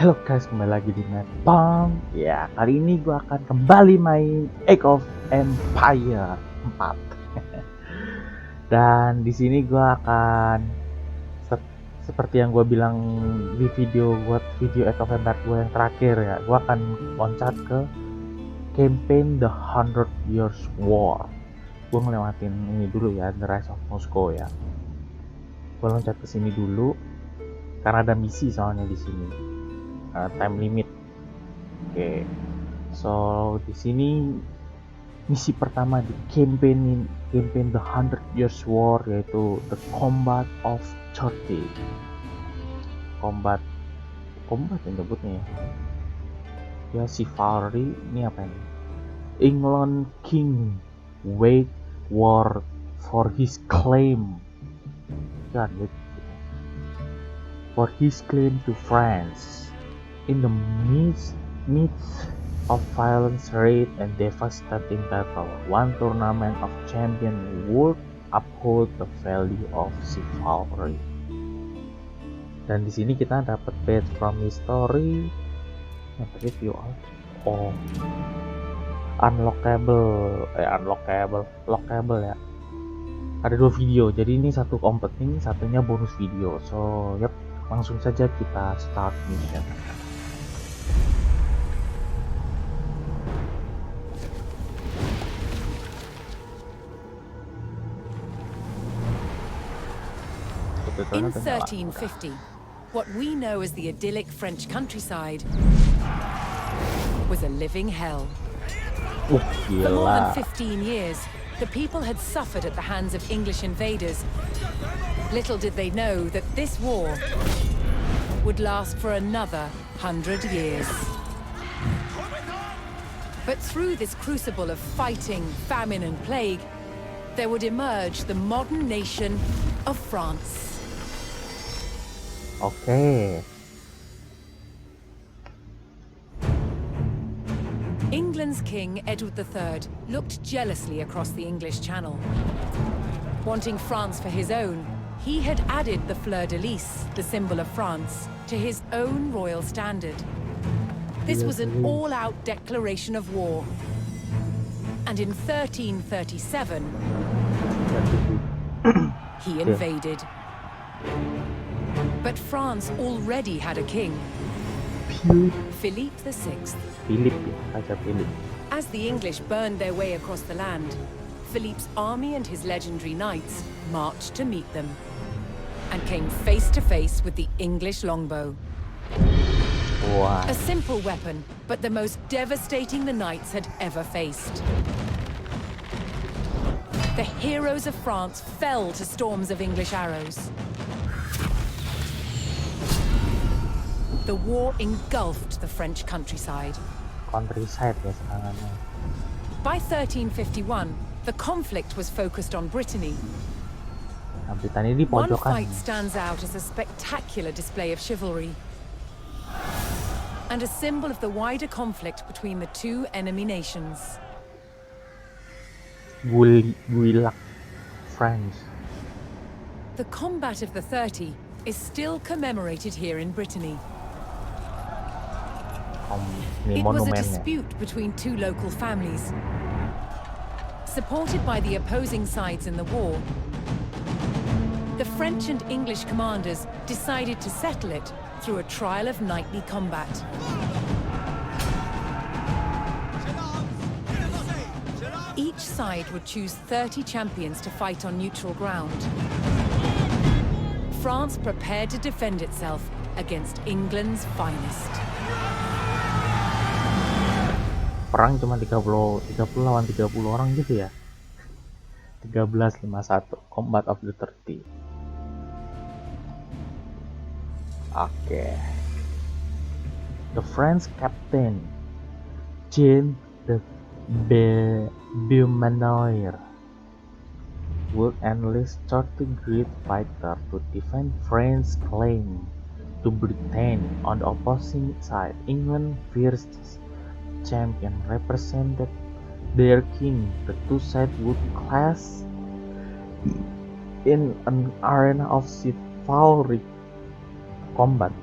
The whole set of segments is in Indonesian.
Halo guys, kembali lagi di Netbang. Ya, kali ini gue akan kembali main Age of Empire 4. Dan di sini gue akan seperti yang gue bilang di video Age of Empire gue yang terakhir ya, gue akan loncat ke campaign The 100 Years War. Gue ngelewatin ini dulu ya, The Rise of Moscow ya. Gue loncat ke sini dulu karena ada misi soalnya di sini. Time limit. Oke. So di sini misi pertama di campaign The 100 Years War, yaitu The Combat of 30. Combat yang nyebutnya ya chivalry. Ini apa ini? England King wage war for his claim to France. In the midst of violence, rage, and devastating battle, one tournament of champions would uphold the value of chivalry. Dan di sini kita dapat page from history, review all, lockable ya. Ada 2 video, jadi ini satu competing, satunya bonus video. So, langsung saja kita start mission. In 1350, what we know as the idyllic French countryside was a living hell. For more than 15 years, the people had suffered at the hands of English invaders. Little did they know that this war would last for another 100 years. But through this crucible of fighting, famine, and plague, there would emerge the modern nation of France. Okay. England's King, Edward III, looked jealously across the English Channel. Wanting France for his own, he had added the fleur-de-lis, the symbol of France, to his own royal standard. This was an all-out declaration of war. And in 1337, he invaded. But France already had a king, Philippe VI. As the English burned their way across the land, Philippe's army and his legendary knights marched to meet them and came face to face with the English longbow. Wow. A simple weapon, but the most devastating the knights had ever faced. The heroes of France fell to storms of English arrows. The war engulfed the French countryside. By 1351, the conflict was focused on Brittany. One fight stands out as a spectacular display of chivalry and a symbol of the wider conflict between the two enemy nations. France. The combat of the 30 is still commemorated here in Brittany. It was a dispute between two local families. Supported by the opposing sides in the war, the French and English commanders decided to settle it through a trial of knightly combat. Each side would choose 30 champions to fight on neutral ground. France prepared to defend itself against England's finest. Perang cuma 30 lawan 30 orang gitu ya. 1351 Combat of the 30. Okay. The French captain Jean de Beaumanoir would enlist 30 great fighters to defend France's claim to Britain. On the opposing side, England fierce champion represented their king. The two sides would clash in an arena of chivalry combat.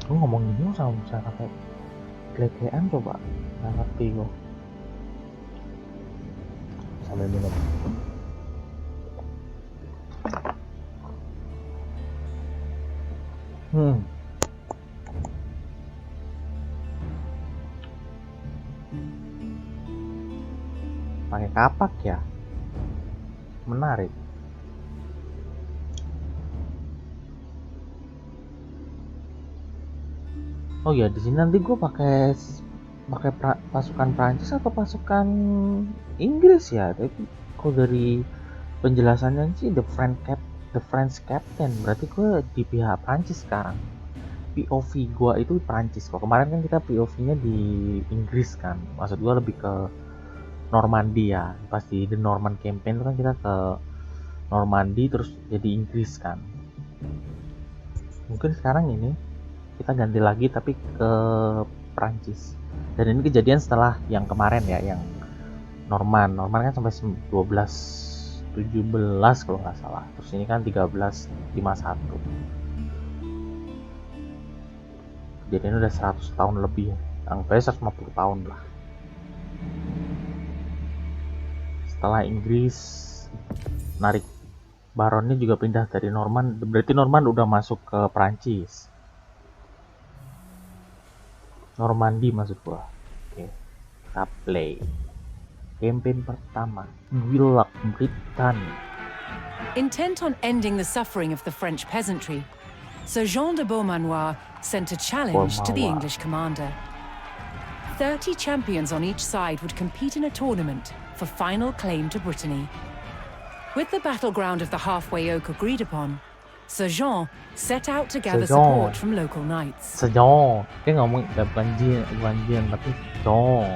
Gue ngomong gini sama bisa kayak kelekean coba. Nggak ngerti gue. Sambil minum. Pakai kapak ya, menarik. Oh ya, di sini nanti gue pakai pasukan Prancis atau pasukan Inggris ya? Tapi kalau dari penjelasannya sih the French captain, berarti gue di pihak Prancis sekarang. POV gue itu Prancis. Kok kemarin kan kita POV-nya di Inggris kan, maksud gue lebih ke Normandy ya. Pasti The Norman Campaign itu kan kita ke Normandy terus jadi Inggris kan. Mungkin sekarang ini kita ganti lagi tapi ke Prancis. Dan ini kejadian setelah yang kemarin ya, yang Norman kan sampai 1217 kalau nggak salah. Terus ini kan 1351. Kejadian udah 100 tahun lebih, anggapnya 150 tahun lah. Setelah Inggris narik baronnya juga pindah dari Norman, berarti Norman udah masuk ke Prancis. Normandy maksud gua. Oke. Kita play. Campaign pertama, Wilayah Britania. Intent on ending the suffering of the French peasantry, Sir Jean de Beaumanoir sent a challenge to the English commander. 30 champions on each side would compete in a tournament for final claim to Brittany. With the battleground of the halfway oak agreed upon, Sir Jean set out to gather support from local knights. Sir Jean, dia ngomong bukan Jian tapi Jean.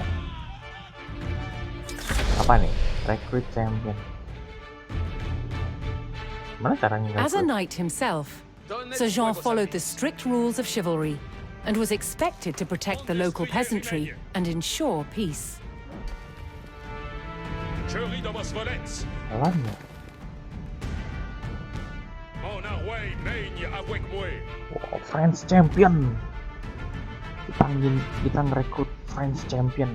Apa nih? Recruit champion. Mana caranya? As a knight himself, Sir Jean followed the strict rules of chivalry and was expected to protect the local peasantry and ensure peace. Alamnya. Wow, French champion. Kita ngerekrut French champion.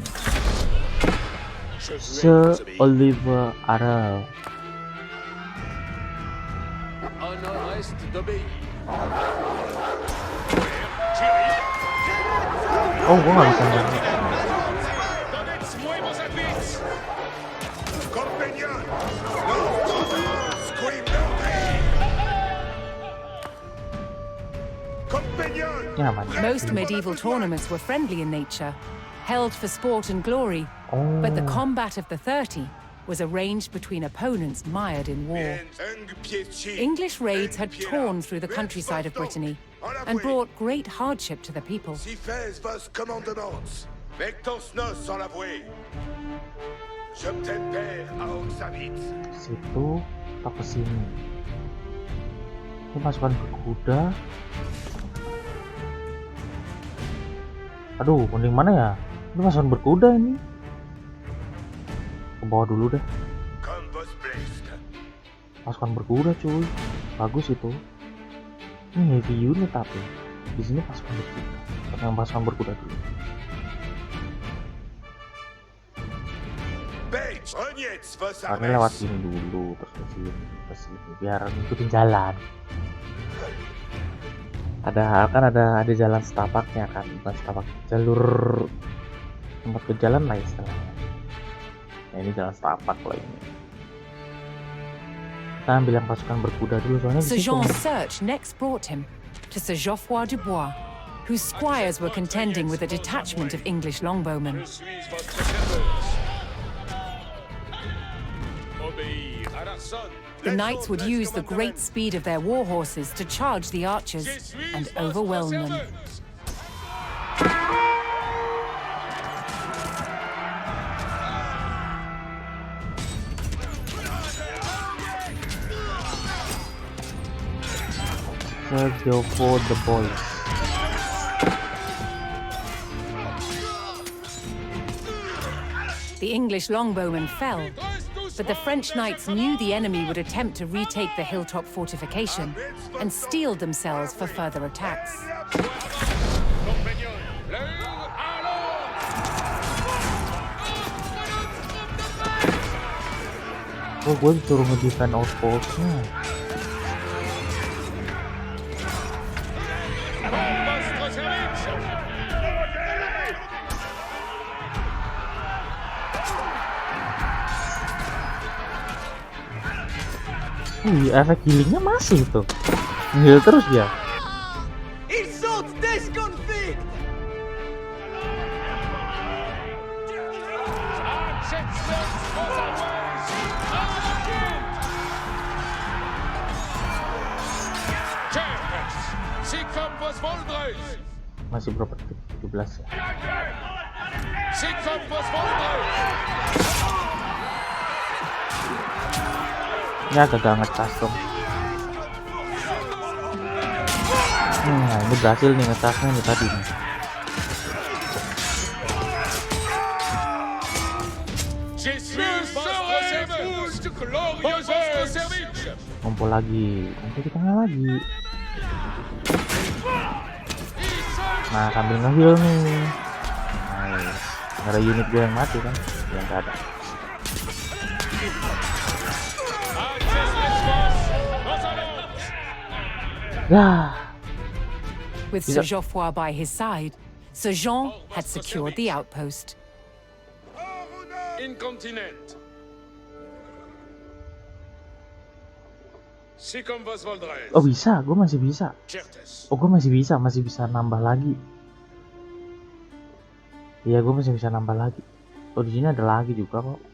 Sir Oliver Arel. Oh, gue gak bisa nyanyi. Most medieval tournaments were friendly in nature, held for sport and glory, but the combat of the 30 was arranged between opponents mired in war. English raids had torn through the countryside of Brittany and brought great hardship to the people. Situ atau ke sini. Ini pasukan berkuda. Aduh, mending mana ya? Ini pasukan berkuda ini. Ke bawah dulu deh. Pasukan berkuda cuy, bagus itu. Ini heavy unit tapi di sini pasukan berkuda. Yang pasukan berkuda dulu. Karena lewat sini dulu, terus ke sini, biar ngikutin jalan. Ada jalan setapaknya kan, bukan setapak, jalur tempat ke jalan lah istilahnya. Nah, ini jalan setapak loh ini. Kita ambil yang pasukan berkuda dulu soalnya di Sir situ. Jean's search next brought him to Sir Geoffroy Dubois, whose squires were contending with a detachment of English longbowmen. The knights would use the great speed of their war horses to charge the archers and overwhelm them. Sir Geoffroy the boys. The English longbowmen fell, but the French knights knew the enemy would attempt to retake the hilltop fortification and steeled themselves for further attacks. Oh, gue disuruh nge-defend outpost-nya. Efek healingnya masih tuh. Heal terus dia. Masih berapa detik? 17 ya. Ini agak gak ngecas dong. Nah, ini berhasil nih ngecasnya nih tadi nih. Ngumpul lagi, ngumpul di tengah lagi. Nah, sambil nge-heal nih. Nice. Ada unit gue yang mati kan? Yang gak ada. Ya. With Sir Geoffroy by his side, Sir Jean had secured the outpost. Incontinent. Oh bisa, gue masih bisa. Oh gue masih bisa nambah lagi. Iya gue masih bisa nambah lagi. Oh di sini ada lagi juga kok.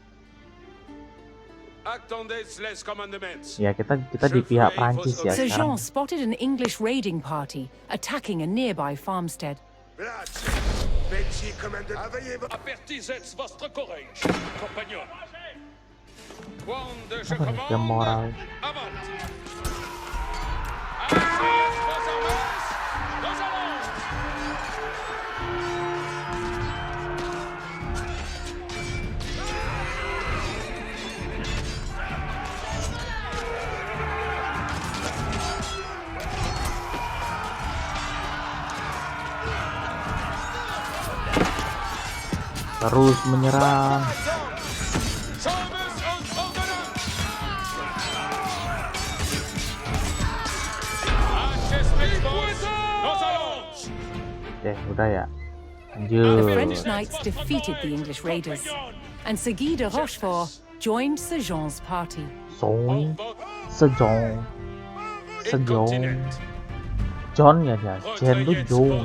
Ya kita di pihak Prancis ya Sir Jean sekarang. spotted an English raiding party attacking a nearby farmstead. Apa nih yang moral? Terus menyerang. Udah ya. Lanjut. The French knights defeated the English raiders, and Sir Guy de Rochefort joined Sir Jean's party. Sejong. John ya dia. Jen tuh John.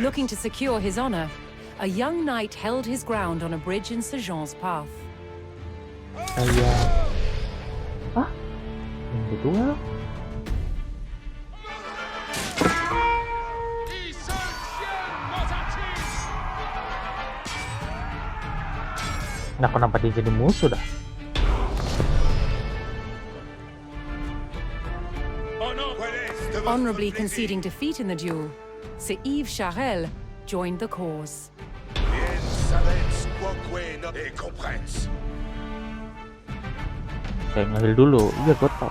Looking to secure his honor, a young knight held his ground on a bridge in Sir Jean's path. Yang kedua. Nah, kenapa dia jadi musuh dah? Honorably conceding defeat in the duel, Sir Yves Charel joined the cause. Kayak nge-heal dulu. Iya, gue tau.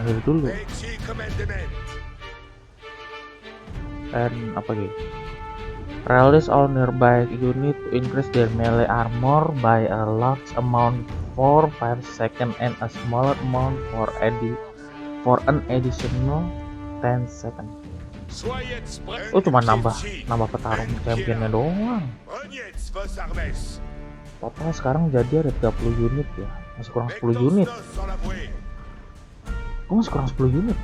Nge-heal dulu. Dan apa lagi? Release all nearby unit to increase their melee armor by a large amount for 5 seconds and a smaller amount for an additional 10 seconds. Oh cuma nambah petarung championnya doang. Total sekarang jadi ada 30 unit ya. Masih kurang 10 unit. Masih kurang 10 unit.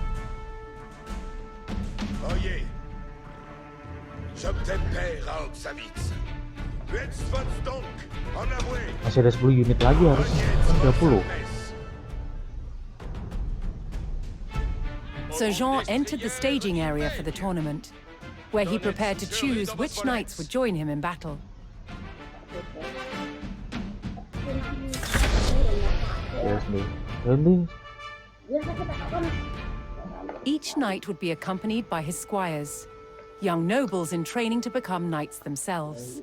Masih ada 10 unit lagi harusnya. 30. Sir Jean entered the staging area for the tournament, where he prepared to choose which knights would join him in battle. Each knight would be accompanied by his squires, young nobles in training to become knights themselves.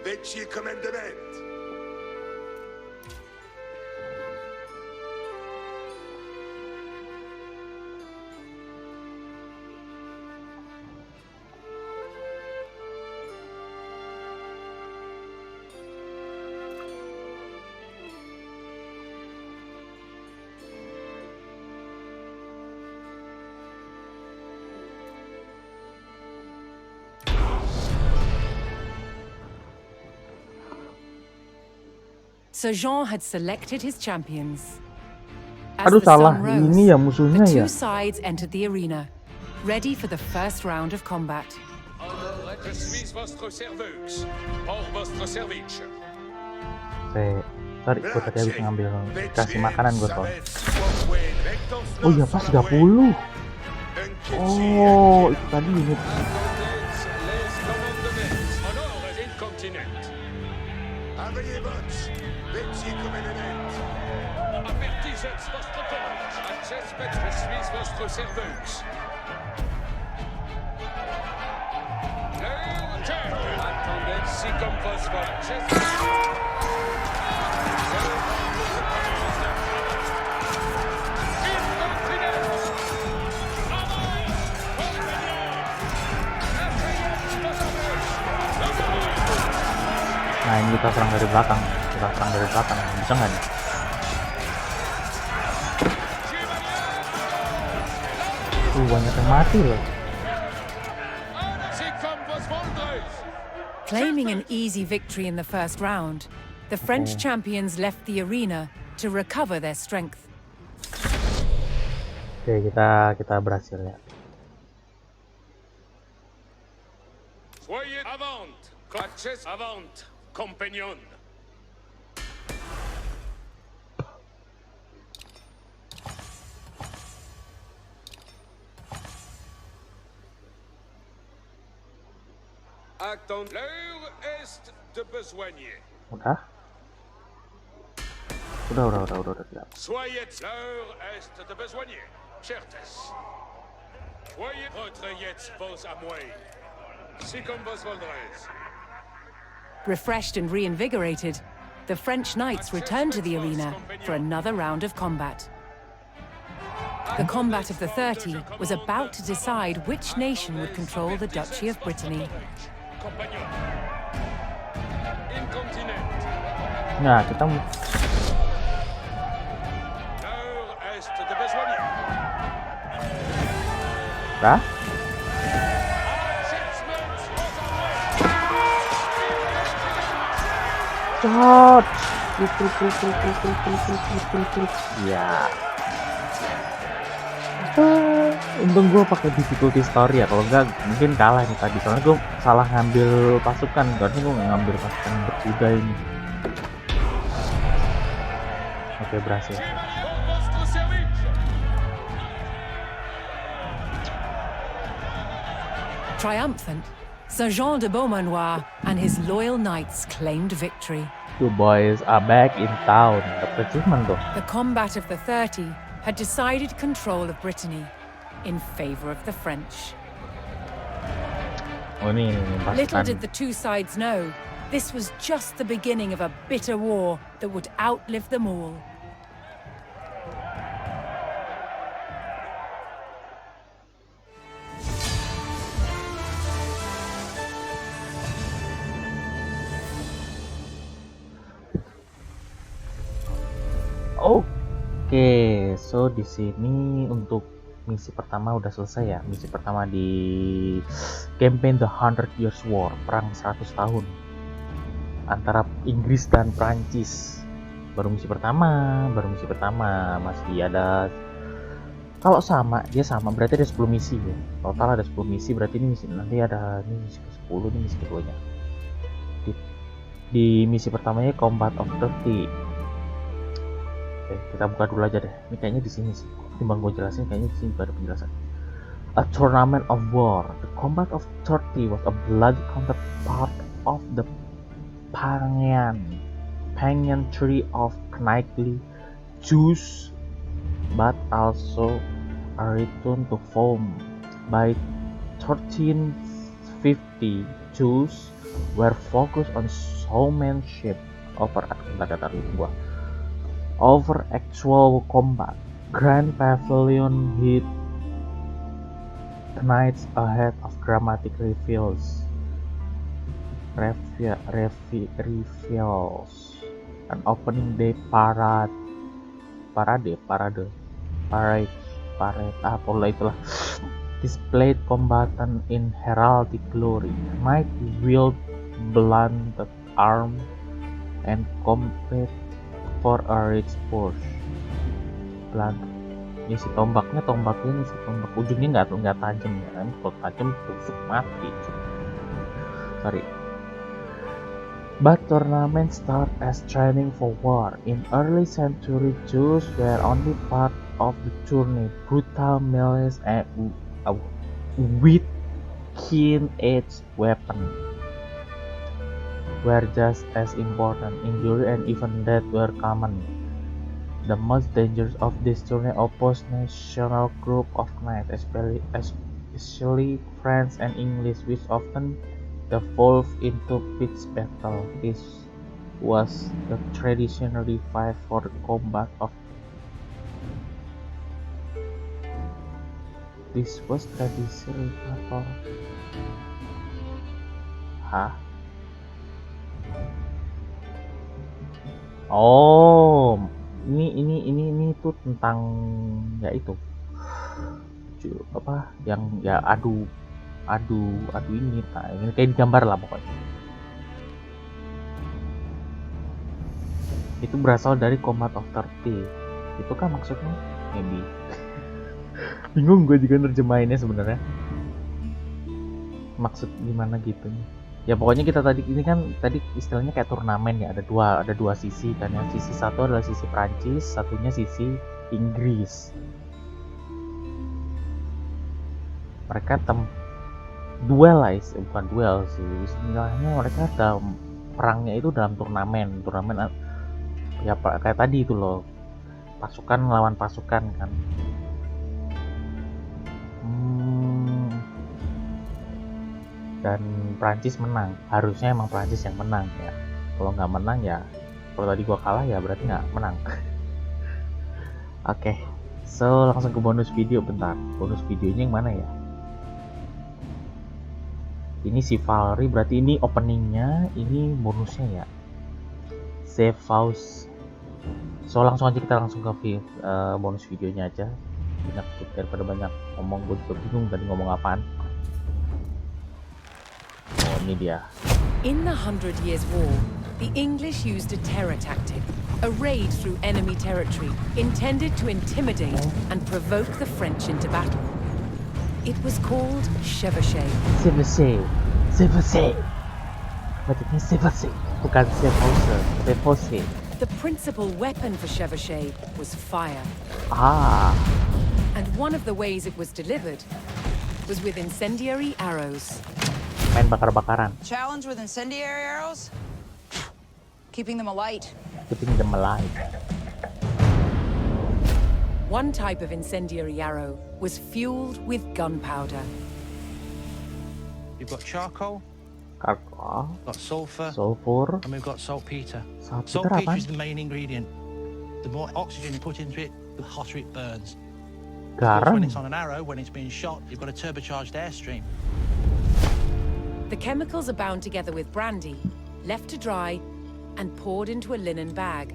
Vecchi comandament. Sir Jean had selected his champions. As Aduh the salah, sun rose, ini ya the musuhnya ya. two sides entered the arena, ready for the first round of combat. Je suis votre serveuse, pour votre service. Sorry, gue tadi habis ngambil kasih makanan gue soal. Oh iya pas 30. Oh itu tadi unit. Nah ini kita serang dari belakang, bisa nggak nih? Banyak yang mati loh. Claiming an easy victory in the first round, the French champions left the arena to recover their strength. Oke, kita berhasil ya. Soyez avant, coaches avant, compagnon. Attends, l'heure est de besoigner. Udah siap. Soyez l'heure est de besoigner, certes. Soyez votre jetzt vos à moi. Si comme vos voldrez. Refreshed and reinvigorated, the French knights returned to the arena for another round of combat. The combat of the 30 was about to decide which nation would control the Duchy of Brittany. Compagnon. Incontinent. Nah kita L'heure est de besoigner. dah. Charge. Ya. Untung gue pakai difficulty story ya, kalau enggak mungkin kalah nih tadi. Soalnya gue salah ngambil pasukan, karena gue ngambil pasukan berkuda ini. Oke, berhasil. Triumphant, Sir Jean de Beaumanoir and his loyal knights claimed victory. The boys are back in town. Dapat achievement tuh. The combat of the 30 had decided control of Brittany in favor of the French. Oh ini Little pasukan. did the two sides know, this was just the beginning of a bitter war that would outlive them all. Oke, so di sini untuk misi pertama udah selesai ya. Misi pertama di campaign The 100 Years War, perang 100 tahun antara Inggris dan Prancis. Baru misi pertama masih ada. Kalau sama, dia sama berarti ada 10 misi ya. Total ada 10 misi, berarti ini misi nanti ada ini misi ke-10, ini misi keduanya. Di misi pertamanya Combat of 30. Oke, kita buka dulu aja deh. Ini kayaknya di sini sih. Timbang gue jelasin, kayaknya di sini ada penjelasan. A tournament of war. The combat of 30 was a bloody counterpart of the pageantry of knightly Jews, but also a return to form. By 1350, choose were focused on showmanship over actual combat. Grand Pavilion hit nights ahead of dramatic reveals. An opening day parade, apalah itulah, displayed combatant in heraldic glory, might wield blunted arm and compete for a rich purse. Blunt, ya si tombaknya ujungnya nggak tajam ya kan, kalau tajam tusuk mati. Sorry. But tournament start as training for war. In early century, Jews were only part of the journey. Brutal melees with keen-edged weapons were just as important. Injury and even death were common. The most dangerous of this journey opposed national group of knights, especially French and English, which often evolved into pitched battle. This was the traditional fight for the combat of Oh, ini tuh tentang ya itu apa yang ya adu ini kayak digambar lah pokoknya. Itu berasal dari Combat of 30. Itu kan maksudnya maybe. Bingung gue juga nerjemahinnya sebenarnya. Maksud gimana gitu nih. Ya pokoknya kita tadi istilahnya kayak turnamen ya, ada dua sisi kan ya. Sisi satu adalah sisi Prancis, satunya sisi Inggris. Mereka duel lah, bukan duel sih, istilahnya mereka perangnya itu dalam turnamen ya kayak tadi itu loh, pasukan melawan pasukan kan. Dan Prancis menang, harusnya emang Prancis yang menang ya. Kalau nggak menang ya, kalau tadi gua kalah ya berarti nggak menang. Oke, so langsung ke bonus video. Bentar, bonus videonya yang mana ya? Ini si Valerie, berarti ini openingnya, ini bonusnya ya. Save House. So langsung aja kita ke bonus videonya aja. Daripada banyak ngomong, gue juga bingung tadi ngomong apaan. Oh ini dia. In the 100 Years' War, the English used a terror tactic, a raid through enemy territory, intended to intimidate and provoke the French into battle. It was called chevauchée. Maksudnya chevauchée, bukan chevauchée. The principal weapon for chevauchée was fire. And one of the ways it was delivered was with incendiary arrows. Main bakar-bakaran. Challenge with incendiary arrows? Keeping them alight. One type of incendiary arrow was fueled with gunpowder. You've got charcoal, got sulfur, and we've got saltpeter. Saltpeter is the main ingredient. The more oxygen you put into it, the hotter it burns. When it's on an arrow, when it's being shot, you've got a turbocharged airstream. The chemicals are bound together with brandy, left to dry, and poured into a linen bag.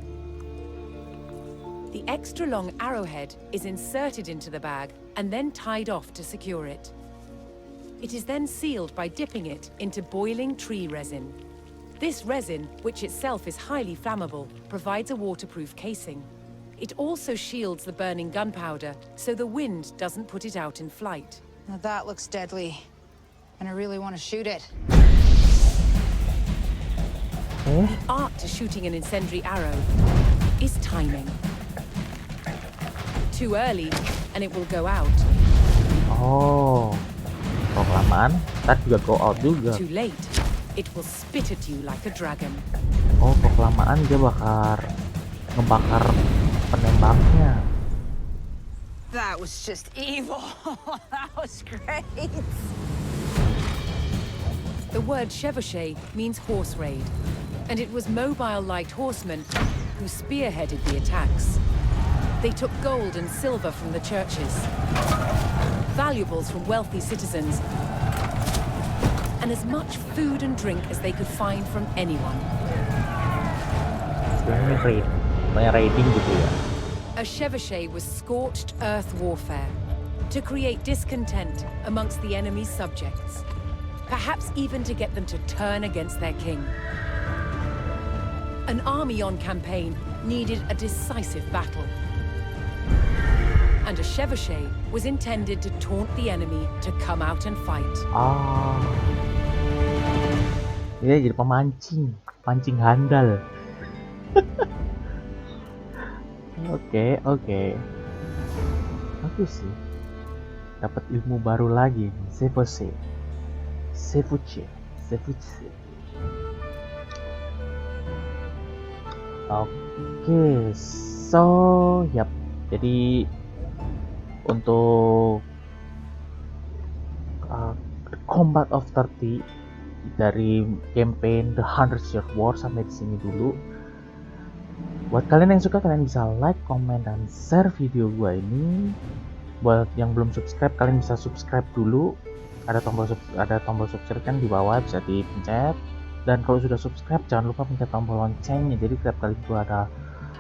The extra long arrowhead is inserted into the bag and then tied off to secure it. It is then sealed by dipping it into boiling tree resin. This resin, which itself is highly flammable, provides a waterproof casing. It also shields the burning gunpowder so the wind doesn't put it out in flight. Now that looks deadly, and I really want to shoot it. The art to shooting an incendiary arrow is timing. Too early, and it will go out. Oh, kalau kelamaan, ntar juga go out juga. Too late, it will spit at you like a dragon. Oh, kalau kelamaan dia ngebakar penembaknya. That was just evil. That was great. The word chevauché means horse raid, and it was mobile light horsemen who spearheaded the attacks. They took gold and silver from the churches, valuables from wealthy citizens, and as much food and drink as they could find from anyone. Raiding gitu ya. A chevauché was scorched earth warfare to create discontent amongst the enemy's subjects, perhaps even to get them to turn against their king. An army on campaign needed a decisive battle, and a chevauché was intended to taunt the enemy to come out and fight. Dia jadi pemancing handal. Oke. Bagus sih. Dapat ilmu baru lagi nih. Ceviche. Oke, yap. Jadi untuk Combat of 30 dari campaign The 100 Year War sampai di sini dulu. Buat kalian yang suka, kalian bisa like, comment, dan share video gua ini. Buat yang belum subscribe, kalian bisa subscribe dulu. Ada tombol subscribe kan di bawah, bisa dipencet. Dan kalau sudah subscribe, jangan lupa pencet tombol loncengnya. Jadi tiap kali gua ada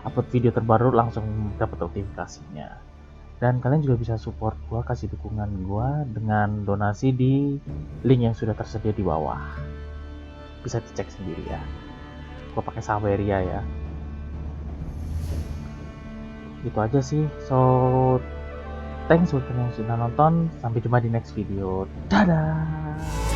upload video terbaru, langsung dapat notifikasinya. Dan kalian juga bisa support gua, kasih dukungan gua dengan donasi di link yang sudah tersedia di bawah. Bisa dicek sendiri ya. Gua pakai Saweria ya. Itu aja sih. Thanks buat kalian yang sudah nonton. Sampai jumpa di next video. Dadah.